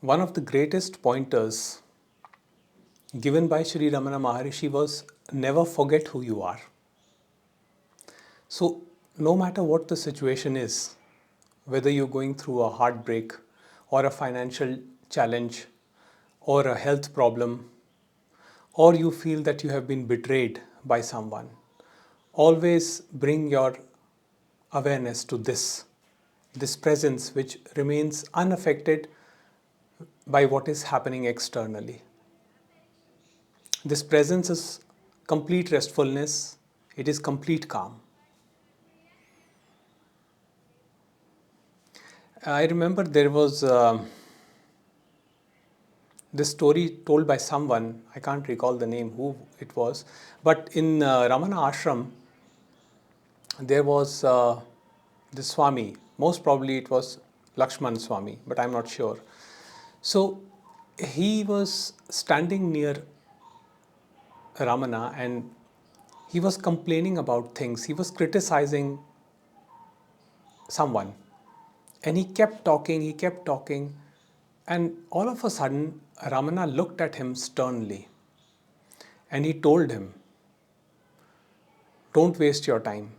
One of the greatest pointers given by Sri Ramana Maharishi was never forget who you are. So, no matter what the situation is, whether you're going through a heartbreak or a financial challenge or a health problem, or you feel that you have been betrayed by someone, always bring your awareness to this presence which remains unaffected by what is happening externally. This presence is complete restfulness, it is complete calm. I remember there was this story told by someone, I can't recall the name who it was, but in Ramana Ashram, there was this Swami, most probably it was Lakshman Swami, but I'm not sure. So he was standing near Ramana and he was complaining about things, he was criticizing someone. And he kept talking, and all of a sudden, Ramana looked at him sternly and he told him, "Don't waste your time.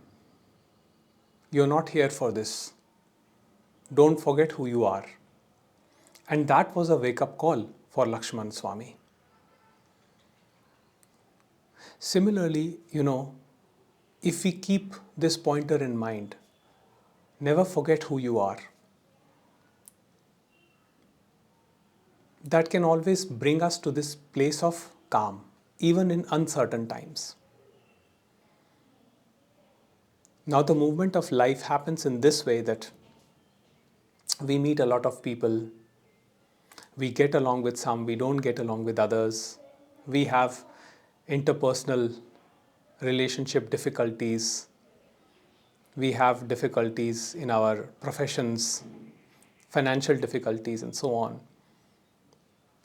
You're not here for this. Don't forget who you are." And that was a wake up call for Lakshman Swami. Similarly, if we keep this pointer in mind, never forget who you are. That can always bring us to this place of calm, even in uncertain times. Now, the movement of life happens in this way that we meet a lot of people, we get along with some, we don't get along with others, we have interpersonal relationship difficulties, we have difficulties in our professions, financial difficulties, and so on.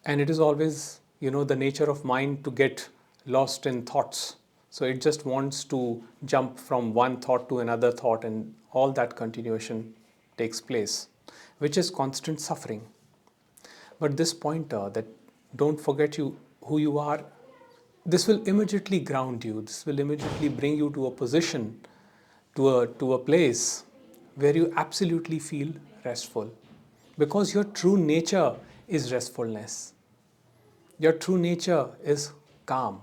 And it is always, the nature of mind to get lost in thoughts. So it just wants to jump from one thought to another thought, and all that continuation takes place, which is constant suffering. But this pointer that don't forget who you are, this will immediately ground you. This will immediately bring you to a position, to a place where you absolutely feel restful. Because your true nature is restfulness. Your true nature is calm.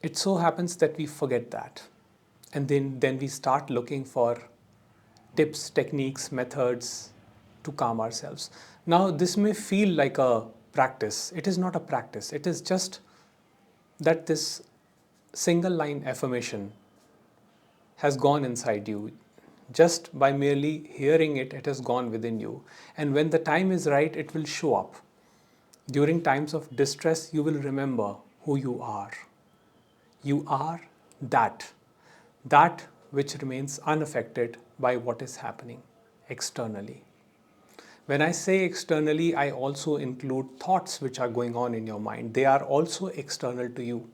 It so happens that we forget that. And then we start looking for tips, techniques, methods to calm ourselves. Now, this may feel like a practice. It is not a practice. It is just that this single line affirmation has gone inside you. Just by merely hearing it, it has gone within you. And when the time is right, it will show up. During times of distress, you will remember who you are. You are that which remains unaffected by what is happening externally. When I say externally, I also include thoughts which are going on in your mind. They are also external to you.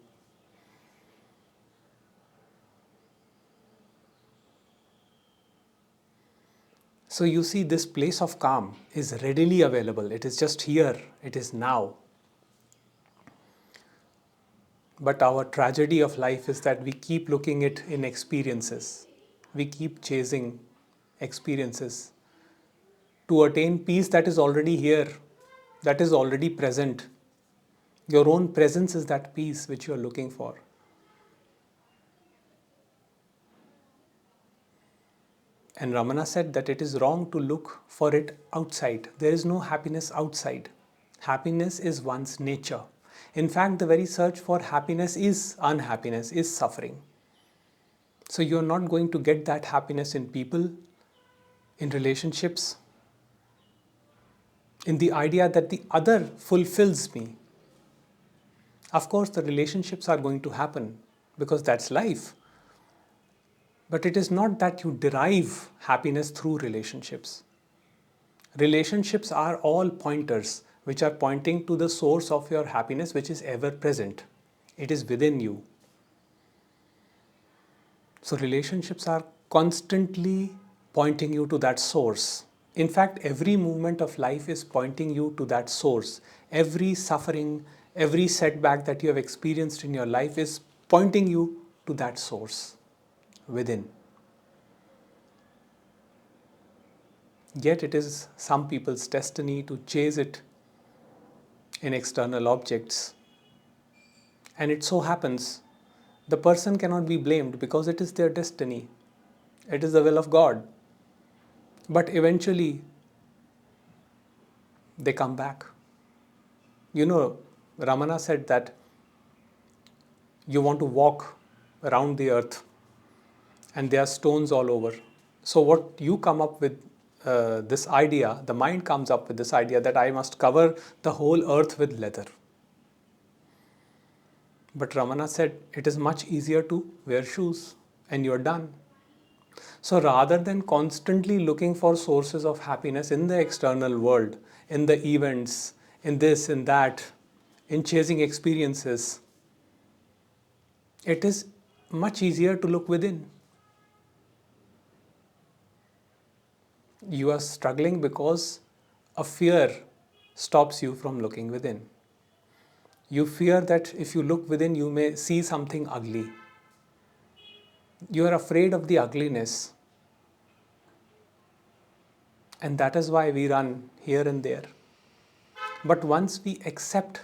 So you see, this place of calm is readily available. It is just here. It is now. But our tragedy of life is that we keep looking it in experiences. We keep chasing experiences to attain peace that is already here, that is already present. Your own presence is that peace which you are looking for. And Ramana said that it is wrong to look for it outside. There is no happiness outside. Happiness is one's nature. In fact, the very search for happiness is unhappiness, is suffering. So you're not going to get that happiness in people, in relationships, in the idea that the other fulfills me. Of course, the relationships are going to happen because that's life. But it is not that you derive happiness through relationships. Relationships are all pointers which are pointing to the source of your happiness, which is ever present. It is within you. So relationships are constantly pointing you to that source. In fact, every movement of life is pointing you to that source. Every suffering, every setback that you have experienced in your life is pointing you to that source within. Yet it is some people's destiny to chase it in external objects. And it so happens the person cannot be blamed because it is their destiny. It is the will of God. But eventually they come back. You know, Ramana said that you want to walk around the earth and there are stones all over. So what you come up with this idea, the mind comes up with this idea that I must cover the whole earth with leather. But Ramana said it is much easier to wear shoes and you're done. So rather than constantly looking for sources of happiness in the external world, in the events, in this, in that, in chasing experiences, it is much easier to look within. You are struggling because a fear stops you from looking within. You fear that if you look within, you may see something ugly. You are afraid of the ugliness. And that is why we run here and there. But once we accept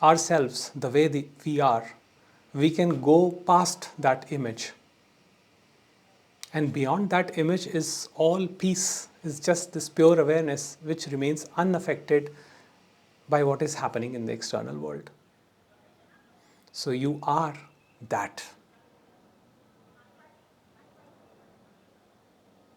ourselves the way we are, we can go past that image. And beyond that image is all peace, is just this pure awareness which remains unaffected by what is happening in the external world. So you are that.